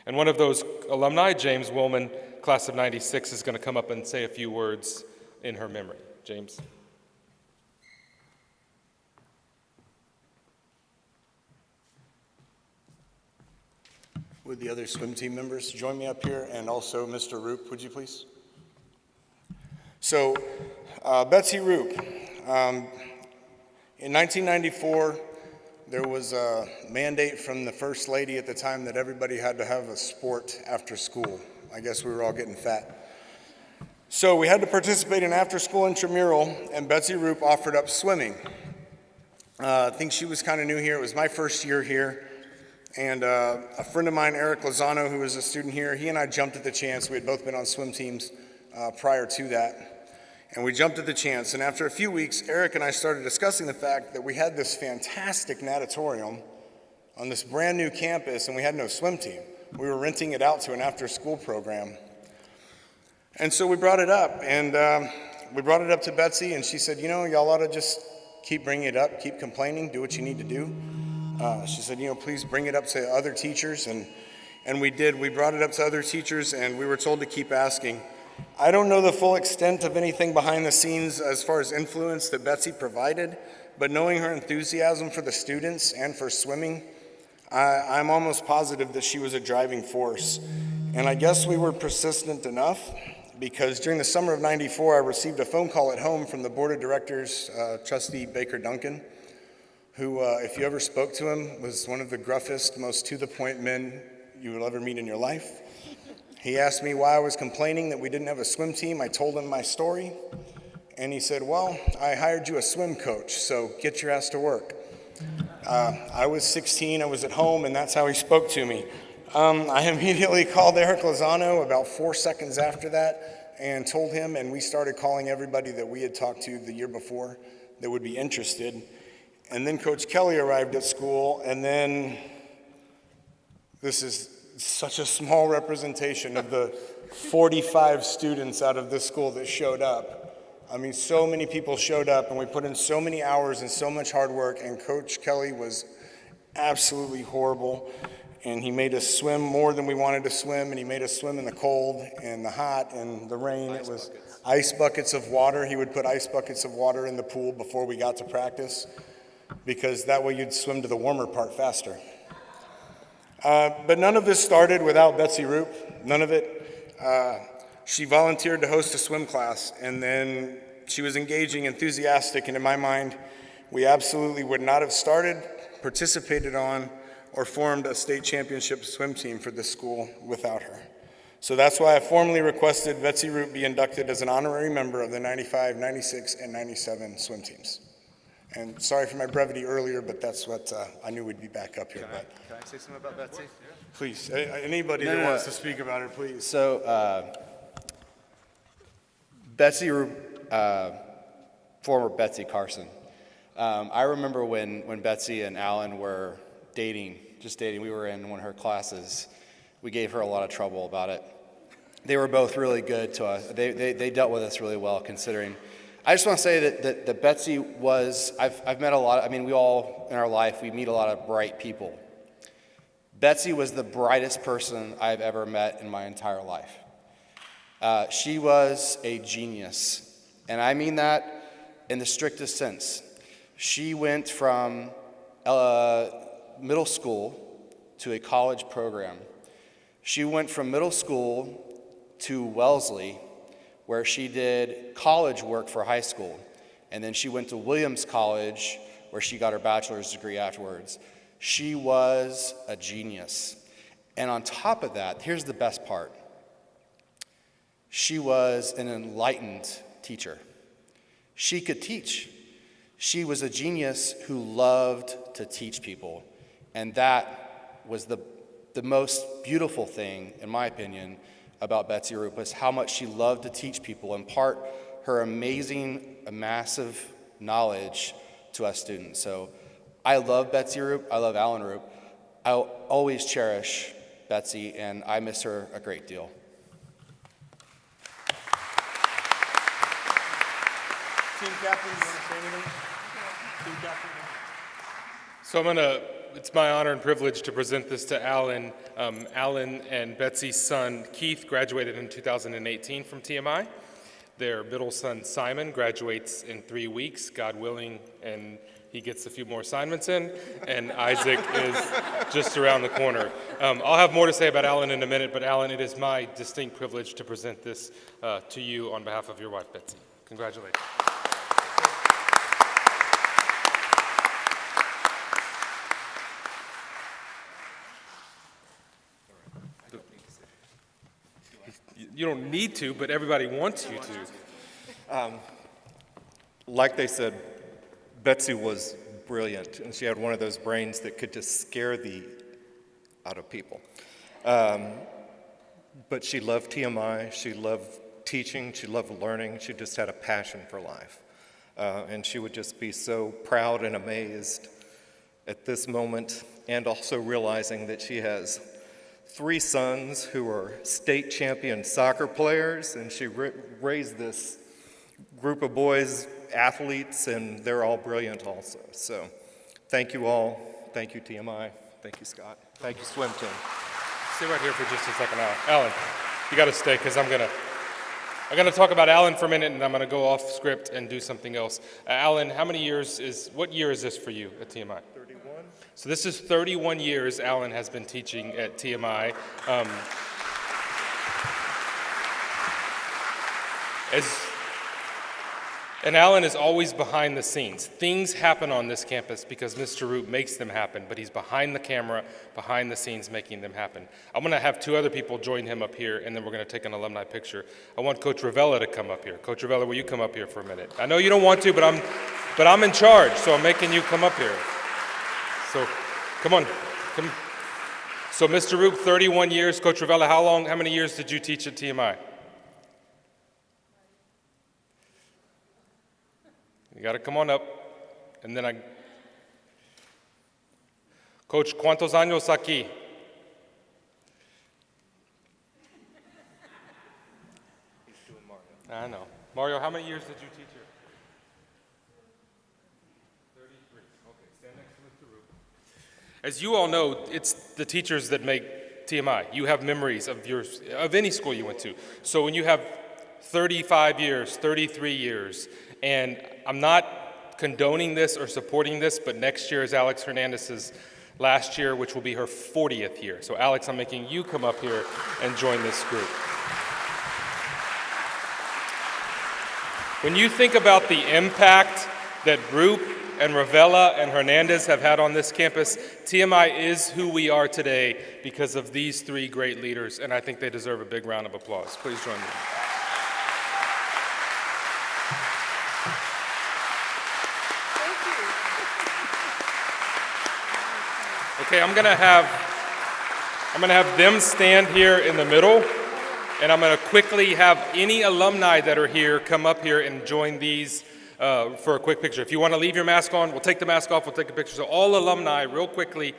And one of those alumni, James Willman, class of '96, is going to come up and say a few words in her memory. James. Would the other swim team members join me up here, and also Mr. RUPE, would you please? So, BETSY RUPE. In 1994, there was a mandate from the First Lady at the time that everybody had to have a sport after school. I guess we were all getting fat. So we had to participate in after-school intramural, and BETSY RUPE offered up swimming. I think she was kind of new here. It was my first year here. And a friend of mine, Eric Lozano, who was a student here, he and I jumped at the chance. We had both been on swim teams prior to that. And we jumped at the chance. And after a few weeks, Eric and I started discussing the fact that we had this fantastic natatorium on this brand new campus, and we had no swim team. We were renting it out to an after-school program. And so we brought it up, and we brought it up to BETSY, and she said, y'all ought to just keep bringing it up, keep complaining, do what you need to do. She said, please bring it up to other teachers, and we did. We brought it up to other teachers, and we were told to keep asking. I don't know the full extent of anything behind the scenes as far as influence that Betsy provided, but knowing her enthusiasm for the students and for swimming, I'm almost positive that she was a driving force. And I guess we were persistent enough because during the summer of '94, I received a phone call at home from the board of directors, Trustee Baker Duncan, who, if you ever spoke to him, was one of the gruffest, most to-the-point men you will ever meet in your life. He asked me why I was complaining that we didn't have a swim team. I told him my story, and he said, well, I hired you a swim coach, so get your ass to work. I was 16, I was at home, and that's how he spoke to me. I immediately called Eric Lozano about 4 seconds after that and told him, and we started calling everybody that we had talked to the year before that would be interested. And then Coach Kelly arrived at school, and then this is such a small representation of the 45 students out of this school that showed up. I mean, so many people showed up, and we put in so many hours and so much hard work, and Coach Kelly was absolutely horrible. And he made us swim more than we wanted to swim, and he made us swim in the cold and the hot and the rain. It was ice buckets of water. He would put ice buckets of water in the pool before we got to practice, because that way you'd swim to the warmer part faster. But none of this started without Betsy RUPE, none of it. She volunteered to host a swim class, and then she was engaging, enthusiastic, and in my mind, we absolutely would not have started, participated on, or formed a state championship swim team for this school without her. So that's why I formally requested Betsy RUPE be inducted as an honorary member of the 95, 96, and 97 swim teams. And sorry for my brevity earlier, but that's what I knew we'd be back up here. Can I say something about Betsy? Please, anybody that wants to speak about her, please. So, Betsy RUPE, former Betsy CARSON. I remember when Betsy and Alan were dating, we were in one of her classes. We gave her a lot of trouble about it. They were both really good to us. They dealt with us really well, considering. I just want to say that Betsy was, I've met a lot, I mean, we all, in our life, we meet a lot of bright people. Betsy was the brightest person I've ever met in my entire life. She was a genius, and I mean that in the strictest sense. She went from middle school to a college program. She went from middle school to Wellesley, where she did college work for high school. And then she went to Williams College, where she got her bachelor's degree afterwards. She was a genius. And on top of that, here's the best part. She was an enlightened teacher. She could teach. She was a genius who loved to teach people. And that was the most beautiful thing, in my opinion, about Betsy RUPE, was how much she loved to teach people, impart her amazing, massive knowledge to us students. So I love Betsy RUPE. I love Alan RUPE. I'll always cherish Betsy, and I miss her a great deal. Team captain, you want to say anything? Team captain? So it's my honor and privilege to present this to Alan. Alan and Betsy's son, Keith, graduated in 2018 from TMI. Their middle son, Simon, graduates in 3 weeks, God willing, and he gets a few more assignments in, and Isaac is just around the corner. I'll have more to say about Alan in a minute, but Alan, it is my distinct privilege to present this to you on behalf of your wife, Betsy. Congratulations. You don't need to, but everybody wants you to. Like they said, Betsy was brilliant, and she had one of those brains that could just scare the out of people. But she loved TMI, she loved teaching, she loved learning, she just had a passion for life. And she would just be so proud and amazed at this moment, and also realizing that she has 3 sons who are state champion soccer players, and she raised this group of boys, athletes, and they're all brilliant also. So thank you all. Thank you, TMI. Thank you, Scott. Thank you, swim team. Stay right here for just a second, Alan. Alan, you got to stay because I'm going to I'm going to talk about Alan for a minute, and I'm going to go off script and do something else. Alan, what year is this for you at TMI? 31. So this is 31 years Alan has been teaching at TMI. And Alan is always behind the scenes. Things happen on this campus because Mr. RUPE makes them happen, but he's behind the camera, behind the scenes, making them happen. I'm going to have two other people join him up here, and then we're going to take an alumni picture. I want Coach Ravella to come up here. Coach Ravella, will you come up here for a minute? I know you don't want to, but I'm in charge, so I'm making you come up here. So come on. Come. So Mr. RUPE, 31 years. Coach Ravella, how many years did you teach at TMI? You got to come on up. And then Coach, ¿cuántos años aquí? He's doing Mario. I know. Mario, how many years did you teach here? 33. Okay, stand next to Mr. RUPE. As you all know, it's the teachers that make TMI. You have memories of any school you went to. So when you have 35 years, 33 years, and I'm not condoning this or supporting this, but next year is Alex Hernandez's last year, which will be her 40th year. So Alex, I'm making you come up here and join this group. When you think about the impact that RUPE and Ravella and Hernandez have had on this campus, TMI is who we are today because of these three great leaders, and I think they deserve a big round of applause. Please join me. Okay, I'm gonna have them stand here in the middle, and I'm gonna quickly have any alumni that are here come up here and join these for a quick picture. If you want to leave your mask on, we'll take the mask off, we'll take a picture. So all alumni, real quickly,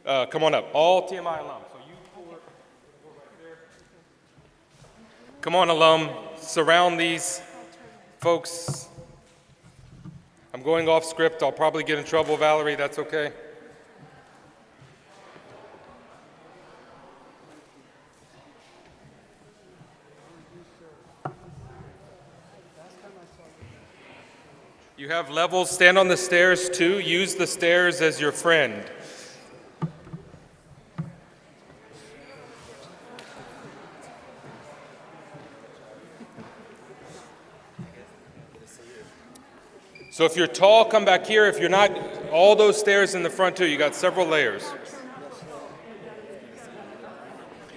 come on up. All TMI alum. So you four right there. Come on, alum. Surround these folks. I'm going off script. I'll probably get in trouble, Valerie. That's okay. You have levels. Stand on the stairs too. Use the stairs as your friend. So if you're tall, come back here. If you're not, all those stairs in the front too. You got several layers.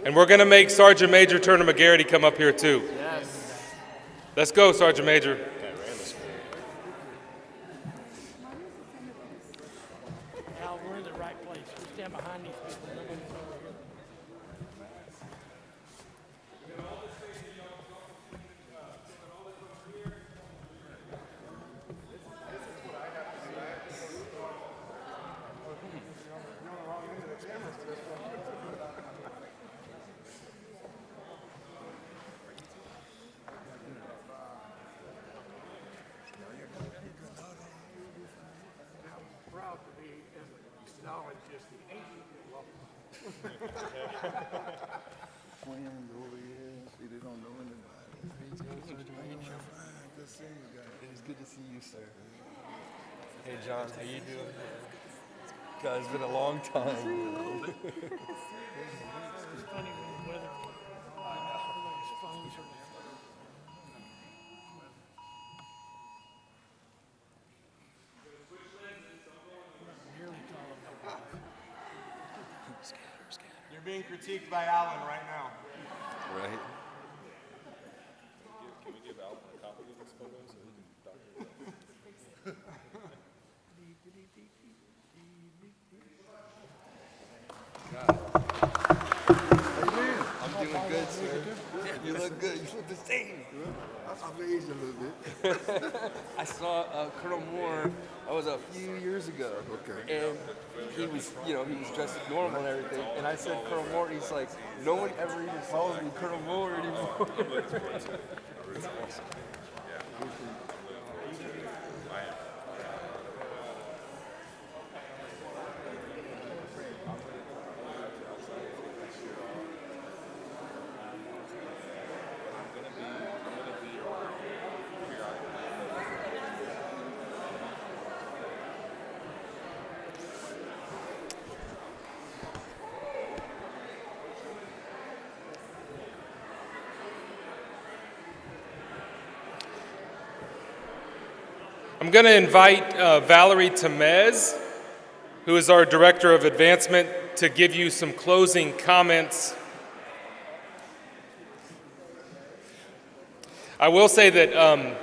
And we're going to make Sergeant Major Turner McGarity come up here too. Yes. Let's go, Sergeant Major. Al, we're in the right place. We stand behind these people. Nobody's over here. Proud to be acknowledged as the ancient welcome. Friends over here, see they don't know anybody. Good seeing you guys. It's good to see you, sir. Hey John, how you doing? God, it's been a long time. It's funny when the weather, everybody's phones are You're being critiqued by Alan right now. Right? Can we give Alan a copy of this photo so he can document it? I'm doing good, sir. You look good. You look the same. I've aged a little bit. I saw Colonel Moore. That was a few years ago. Okay. And he was, he was dressed normal and everything. And I said, Colonel Moore. He's like, no one ever even calls me Colonel Moore anymore. That's awesome. I'm going to invite Valerie Temez, who is our Director of Advancement, to give you some closing comments. I will say that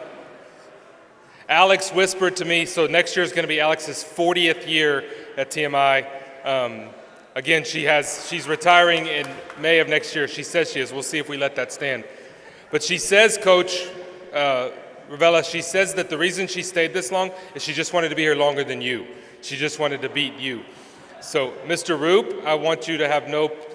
Alex whispered to me, so next year is going to be Alex's 40th year at TMI. Again, she's retiring in May of next year. She says she is. We'll see if we let that stand. But she says, Coach Ravella, she says that the reason she stayed this long is she just wanted to be here longer than you. She just wanted to beat you. So, Mr. RUPE, I want you to have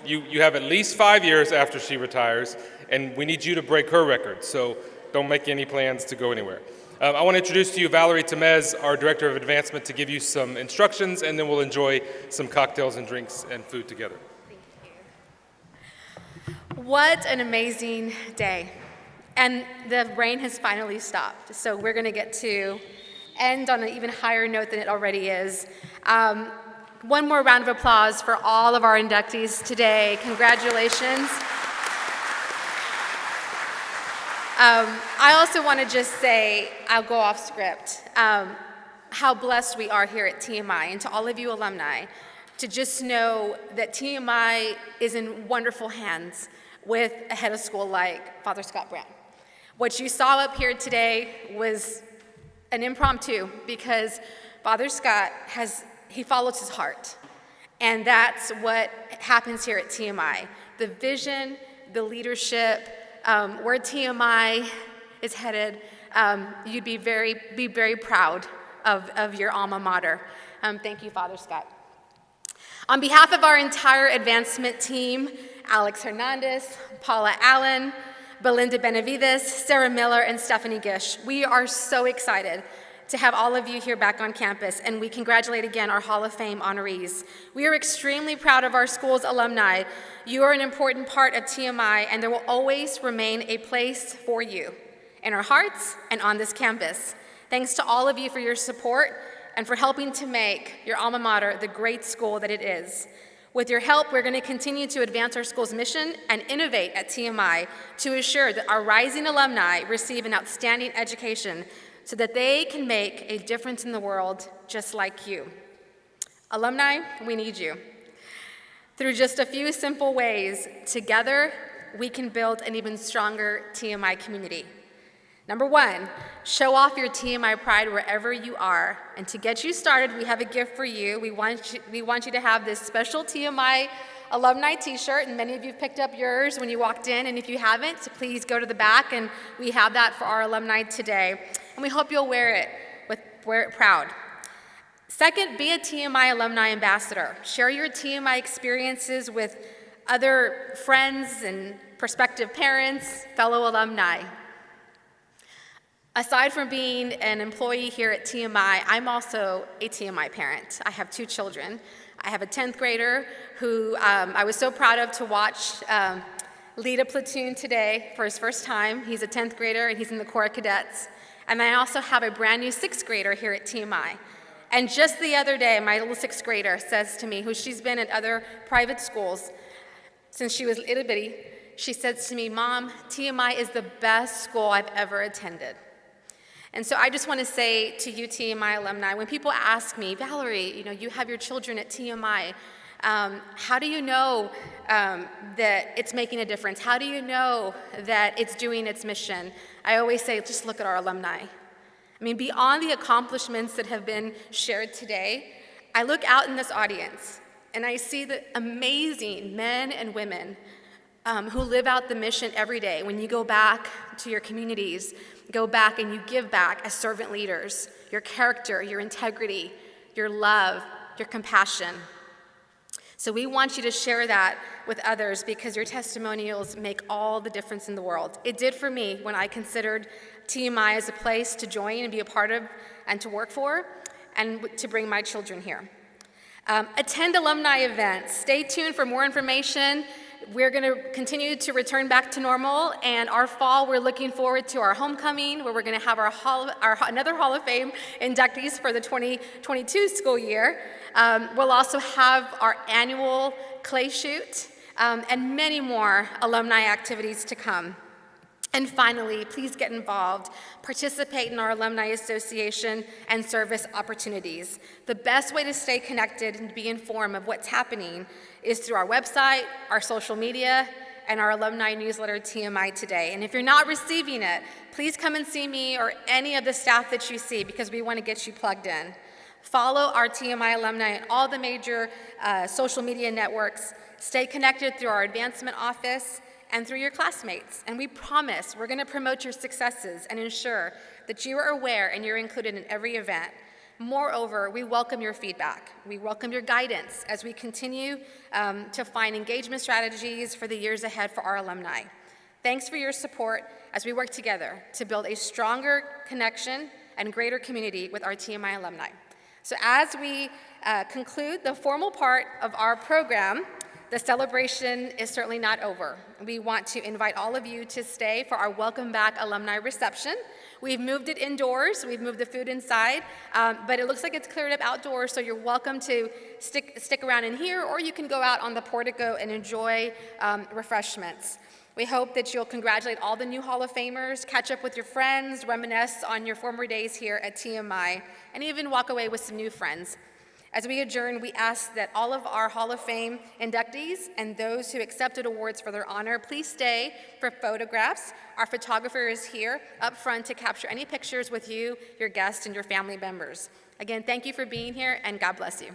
you have at least 5 years after she retires, and we need you to break her record. So don't make any plans to go anywhere. I want to introduce to you Valerie Temez, our Director of Advancement, to give you some instructions, and then we'll enjoy some cocktails and drinks and food together. What an amazing day. And the rain has finally stopped. So we're going to get to end on an even higher note than it already is. One more round of applause for all of our inductees today. Congratulations. I also want to just say, I'll go off script, how blessed we are here at TMI, and to all of you alumni, to just know that TMI is in wonderful hands with a head of school like Father Scott Brown. What you saw up here today was an impromptu, because Father Scott he follows his heart. And that's what happens here at TMI. The vision, the leadership, where TMI is headed, you'd be very proud of your alma mater. Thank you, Father Scott. On behalf of our entire advancement team, Alex Hernandez, Paula Allen, Belinda Benavides, Sarah Miller, and Stephanie Gish, we are so excited to have all of you here back on campus, and we congratulate again our Hall of Fame honorees. We are extremely proud of our school's alumni. You are an important part of TMI, and there will always remain a place for you in our hearts and on this campus. Thanks to all of you for your support and for helping to make your alma mater the great school that it is. With your help, we're going to continue to advance our school's mission and innovate at TMI to assure that our rising alumni receive an outstanding education so that they can make a difference in the world just like you. Alumni, we need you. Through just a few simple ways, together, we can build an even stronger TMI community. Number one, show off your TMI pride wherever you are. And to get you started, we have a gift for you. We want you to have this special TMI alumni t-shirt, and many of you picked up yours when you walked in, and if you haven't, so please go to the back, and we have that for our alumni today. And we hope you'll wear it proud. Second, be a TMI alumni ambassador. Share your TMI experiences with other friends and prospective parents, fellow alumni. Aside from being an employee here at TMI, I'm also a TMI parent. I have 2 children. I have a 10th grader who I was so proud of to watch lead a platoon today for his first time. He's a 10th grader and he's in the Corps of Cadets. And I also have a brand new 6th grader here at TMI. And just the other day, my little 6th grader says to me, who she's been at other private schools since she was itty bitty, she says to me, "Mom, TMI is the best school I've ever attended." And so I just want to say to you TMI alumni, when people ask me, "Valerie, you have your children at TMI, how do you know that it's making a difference? How do you know that it's doing its mission?" I always say, just look at our alumni. I mean, beyond the accomplishments that have been shared today, I look out in this audience and I see the amazing men and women who live out the mission every day. When you go back to your communities, go back and you give back as servant leaders, your character, your integrity, your love, your compassion. So we want you to share that with others because your testimonials make all the difference in the world. It did for me when I considered TMI as a place to join and be a part of and to work for and to bring my children here. Attend alumni events. Stay tuned for more information. We're going to continue to return back to normal, and our fall, we're looking forward to our homecoming, where we're going to have another Hall of Fame inductees for the 2022 school year. We'll also have our annual clay shoot and many more alumni activities to come. And finally, please get involved, participate in our Alumni Association and service opportunities. The best way to stay connected and be informed of what's happening is through our website, our social media, and our alumni newsletter, TMI Today. And if you're not receiving it, please come and see me or any of the staff that you see, because we want to get you plugged in. Follow our TMI alumni on all the major social media networks. Stay connected through our advancement office and through your classmates. And we promise we're going to promote your successes and ensure that you are aware and you're included in every event. Moreover, we welcome your feedback. We welcome your guidance as we continue to find engagement strategies for the years ahead for our alumni. Thanks for your support as we work together to build a stronger connection and greater community with our TMI alumni. So as we conclude the formal part of our program, the celebration is certainly not over. We want to invite all of you to stay for our Welcome Back alumni reception. We've moved it indoors, we've moved the food inside, but it looks like it's cleared up outdoors, so you're welcome to stick around in here, or you can go out on the portico and enjoy refreshments. We hope that you'll congratulate all the new Hall of Famers, catch up with your friends, reminisce on your former days here at TMI, and even walk away with some new friends. As we adjourn, we ask that all of our Hall of Fame inductees and those who accepted awards for their honor, please stay for photographs. Our photographer is here up front to capture any pictures with you, your guests, and your family members. Again, thank you for being here, and God bless you.